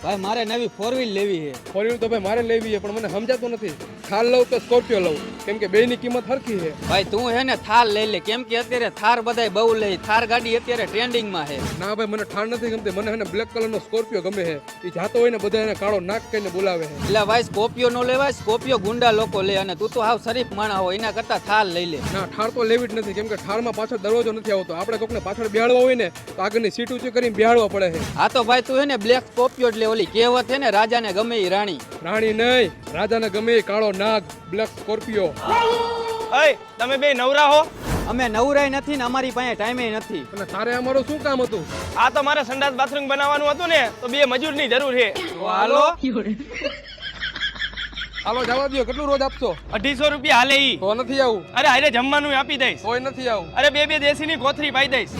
ભાઈ મારે નવી 4 વ્હીલ લેવી છે. 4 વ્હીલ તો ભાઈ મારે લેવી છે, પણ મને સમજાતું નથી થાર લઉં કે સ્કોર્પિયો લઉં, કેમ કે બેયની કિંમત સરખી છે. ભાઈ તું હે ને થાર લઈ લે, કેમ કે અત્યારે થાર બધાય બહુ લે. થાર ગાડી અત્યારે ટ્રેન્ડિંગમાં છે. ના ભાઈ મને થાર નથી ગમતી, મને હે ને બ્લેક કલરનો સ્કોર્પિયો ગમે છે. એ જાતો હોય ને બધા એને કાળો નાક કહીને બોલાવે છે. એટલે ભાઈ સ્કોર્પિયો નો લેવાય, સ્કોર્પિયો ગુંડા લોકો લે, અને તું તો હાવ શરીફ માણસ હોય, એના કરતા થાર લઈ લે. ના થાર તો લેવી જ નથી, કેમ કે થારમાં પાછળ દરવાજો નથી આવતો. આપણે કોકને પાછળ બેહાડવા હોય ને તો આગળની સીટ ઊંચી કરીને બેહાડવા પડે છે. હા તો ભાઈ તું હે ને બ્લેક સ્કોર્પિયો જ લે. ઓલી કહેવત છે ને રાજાને ગમે એ રાણી. રાણી નહીં, રાજાને ગમે એ કાળો નાગ, બ્લેક સ્કોર્પિયો. અય તમે બે નવરા હો? અમે નવરાય નથી ને અમારી પાસે ટાઈમે નથી. અને તારે અમારું શું કામ હતું? આ તો મારે સંડાસ બાથરૂમ બનાવવાનું હતું ને, તો 2 મજૂરની જરૂર છે. તો હાલો. હાલો જવા દો. કેટલું રોજ આપશો? 250 રૂપિયા હાલે ઈ. તો નથી આવું. અરે હારે જમવાનું આપી દઈશ. કોઈ નથી આવું. અરે 2 દેશીની કોથરી પાઈ દઈશ.